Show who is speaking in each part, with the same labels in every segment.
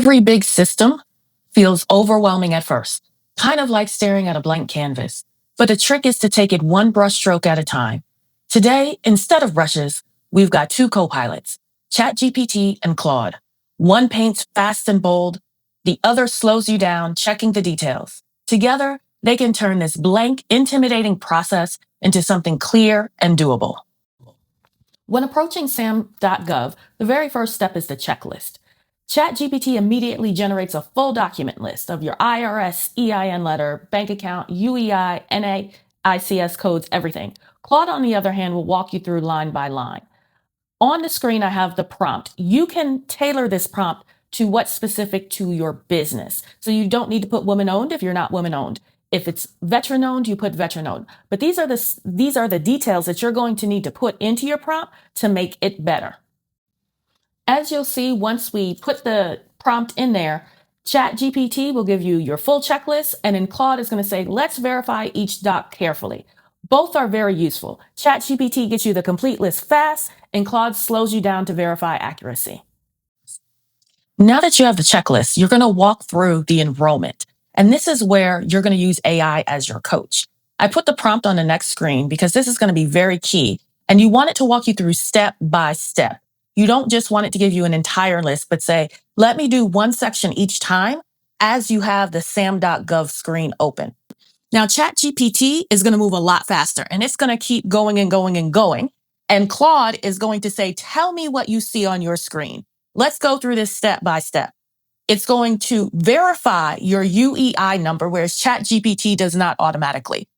Speaker 1: Every big system feels overwhelming at first, kind of like staring at a blank canvas. But the trick is to take it one brushstroke at a time. Today, instead of brushes, we've got two co-pilots, ChatGPT and Claude. One paints fast and bold, the other slows you down, checking the details. Together, they can turn this blank, intimidating process into something clear and doable. When approaching SAM.gov, the very first step is the checklist. ChatGPT immediately generates a full document list of your IRS, EIN letter, bank account, UEI, NAICS codes, everything. Claude, on the other hand, will walk you through line by line. On the screen, I have the prompt. You can tailor this prompt to what's specific to your business. So you don't need to put woman-owned if you're not woman-owned. If it's veteran-owned, you put veteran-owned. But these are the details that you're going to need to put into your prompt to make it better. As you'll see, once we put the prompt in there, ChatGPT will give you your full checklist, and then Claude is going to say, let's verify each doc carefully. Both are very useful. ChatGPT gets you the complete list fast, and Claude slows you down to verify accuracy. Now that you have the checklist, you're going to walk through the enrollment. And this is where you're going to use AI as your coach. I put the prompt on the next screen because this is going to be very key. And you want it to walk you through step by step. You don't just want it to give you an entire list, but say, let me do one section each time as you have the SAM.gov screen open. Now, ChatGPT is going to move a lot faster, and it's going to keep going and going and going. And Claude is going to say, tell me what you see on your screen. Let's go through this step by step. It's going to verify your UEI number, whereas ChatGPT does not automatically.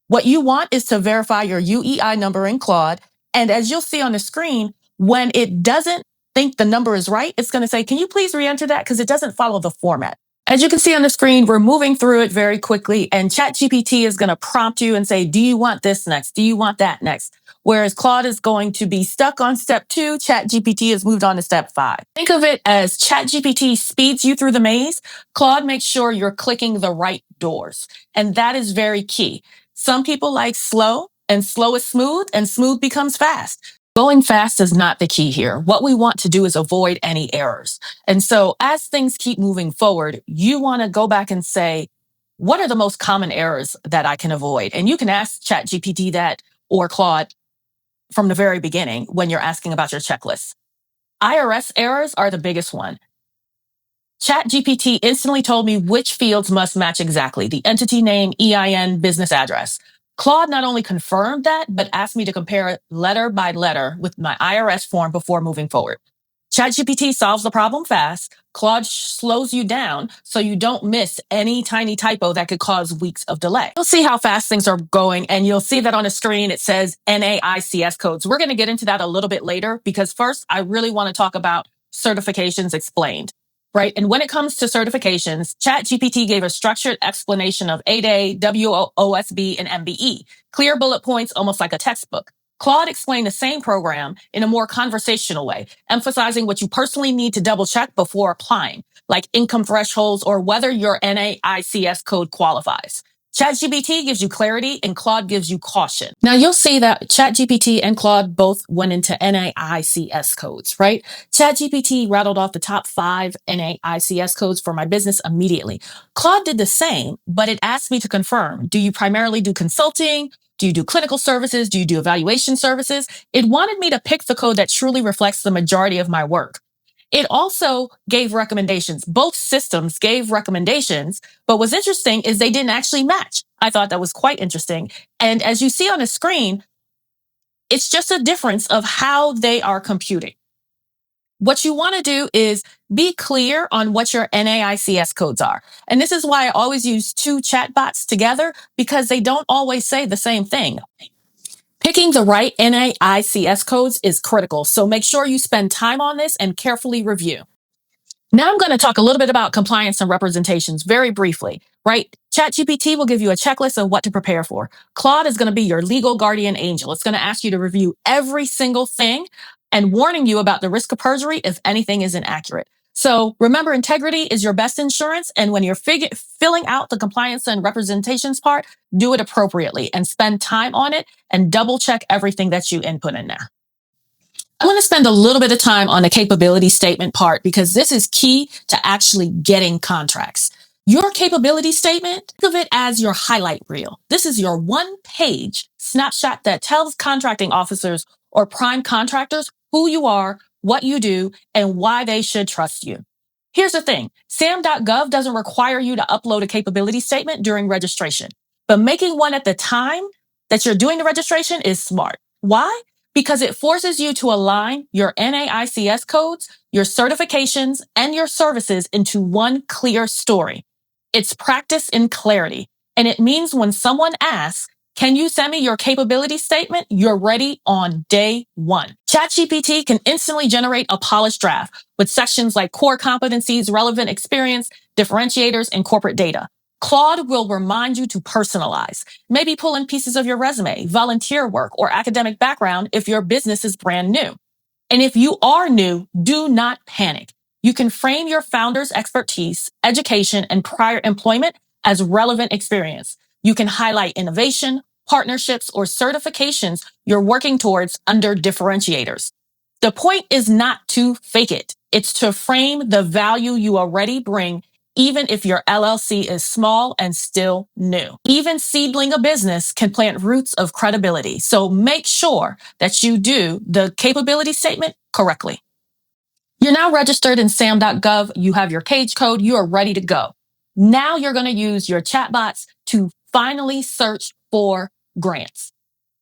Speaker 1: What you want is to verify your UEI number in Claude. And as you'll see on the screen, when it doesn't think the number is right, it's going to say, can you please re-enter that? Because it doesn't follow the format. As you can see on the screen, we're moving through it very quickly, and ChatGPT is going to prompt you and say, do you want this next? Do you want that next? Whereas Claude is going to be stuck on step 2, ChatGPT has moved on to step 5. Think of it as ChatGPT speeds you through the maze. Claude makes sure you're clicking the right doors, and that is very key. Some people like slow, and slow is smooth, and smooth becomes fast. Going fast is not the key here. What we want to do is avoid any errors. And so as things keep moving forward, you want to go back and say, what are the most common errors that I can avoid? And you can ask ChatGPT that or Claude from the very beginning when you're asking about your checklist. IRS errors are the biggest one. ChatGPT instantly told me which fields must match exactly: the entity name, EIN, business address. Claude not only confirmed that, but asked me to compare it letter by letter with my IRS form before moving forward. ChatGPT solves the problem fast. Claude slows you down so you don't miss any tiny typo that could cause weeks of delay. You'll see how fast things are going, and you'll see that on the screen it says NAICS codes. We're going to get into that a little bit later because first I really want to talk about certifications explained. Right. And when it comes to certifications, ChatGPT gave a structured explanation of ADA, WOSB, and MBE. Clear bullet points, almost like a textbook. Claude explained the same program in a more conversational way, emphasizing what you personally need to double check before applying, like income thresholds or whether your NAICS code qualifies. ChatGPT gives you clarity and Claude gives you caution. Now you'll see that ChatGPT and Claude both went into NAICS codes, right? ChatGPT rattled off the top 5 NAICS codes for my business immediately. Claude did the same, but it asked me to confirm. Do you primarily do consulting? Do you do clinical services? Do you do evaluation services? It wanted me to pick the code that truly reflects the majority of my work. It also gave recommendations. Both systems gave recommendations, but what's interesting is they didn't actually match. I thought that was quite interesting. And as you see on the screen, it's just a difference of how they are computing. What you want to do is be clear on what your NAICS codes are. And this is why I always use 2 chatbots together, because they don't always say the same thing. Picking the right NAICS codes is critical, so make sure you spend time on this and carefully review. Now I'm going to talk a little bit about compliance and representations very briefly, right? ChatGPT will give you a checklist of what to prepare for. Claude is going to be your legal guardian angel. It's going to ask you to review every single thing and warning you about the risk of perjury if anything isn't accurate. So remember, integrity is your best insurance. And when you're filling out the compliance and representations part, do it appropriately and spend time on it and double check everything that you input in there. I want to spend a little bit of time on the capability statement part because this is key to actually getting contracts. Your capability statement, think of it as your highlight reel. This is your one-page snapshot that tells contracting officers or prime contractors who you are, what you do, and why they should trust you. Here's the thing, SAM.gov doesn't require you to upload a capability statement during registration, but making one at the time that you're doing the registration is smart. Why? Because it forces you to align your NAICS codes, your certifications, and your services into one clear story. It's practice in clarity, and it means when someone asks, can you send me your capability statement? You're ready on day one. ChatGPT can instantly generate a polished draft with sections like core competencies, relevant experience, differentiators, and corporate data. Claude will remind you to personalize, maybe pull in pieces of your resume, volunteer work, or academic background if your business is brand new. And if you are new, do not panic. You can frame your founder's expertise, education, and prior employment as relevant experience. You can highlight innovation, partnerships, or certifications you're working towards under differentiators. The point is not to fake it. It's to frame the value you already bring, even if your LLC is small and still new. Even seedling a business can plant roots of credibility. So make sure that you do the capability statement correctly. You're now registered in SAM.gov. You have your cage code. You are ready to go. Now you're going to use your chatbots to finally search for grants.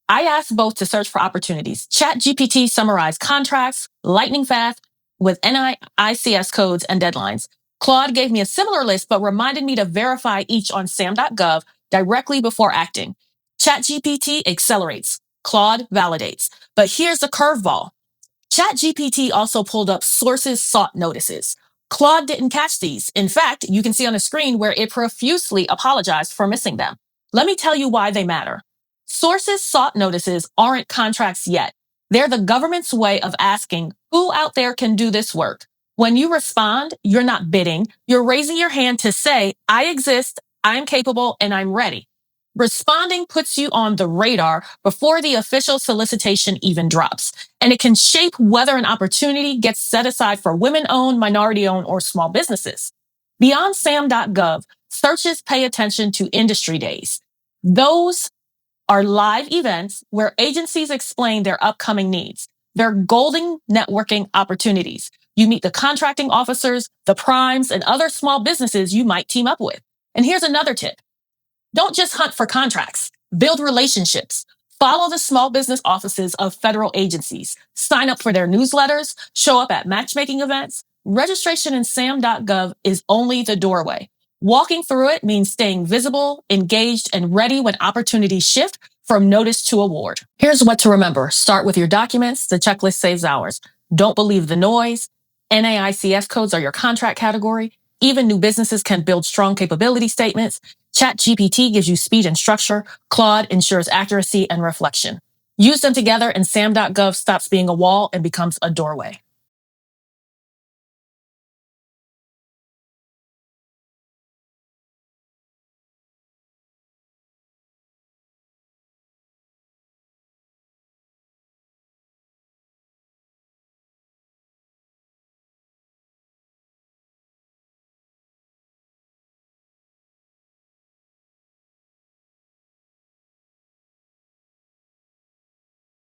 Speaker 1: I asked both to search for opportunities. ChatGPT summarized contracts, lightning fast, with NAICS codes and deadlines. Claude gave me a similar list, but reminded me to verify each on SAM.gov directly before acting. ChatGPT accelerates. Claude validates. But here's the curveball. ChatGPT also pulled up sources sought notices. Claude didn't catch these. In fact, you can see on the screen where it profusely apologized for missing them. Let me tell you why they matter. Sources sought notices aren't contracts yet. They're the government's way of asking who out there can do this work. When you respond, you're not bidding. You're raising your hand to say, I exist, I'm capable, and I'm ready. Responding puts you on the radar before the official solicitation even drops, and it can shape whether an opportunity gets set aside for women-owned, minority-owned, or small businesses. Beyond SAM.gov, searches pay attention to industry days. Those are live events where agencies explain their upcoming needs. They're golden networking opportunities. You meet the contracting officers, the primes, and other small businesses you might team up with. And here's another tip. Don't just hunt for contracts. Build relationships. Follow the small business offices of federal agencies. Sign up for their newsletters. Show up at matchmaking events. Registration in SAM.gov is only the doorway. Walking through it means staying visible, engaged, and ready when opportunities shift from notice to award. Here's what to remember. Start with your documents. The checklist saves hours. Don't believe the noise. NAICS codes are your contract category. Even new businesses can build strong capability statements. ChatGPT gives you speed and structure. Claude ensures accuracy and reflection. Use them together and SAM.gov stops being a wall and becomes a doorway.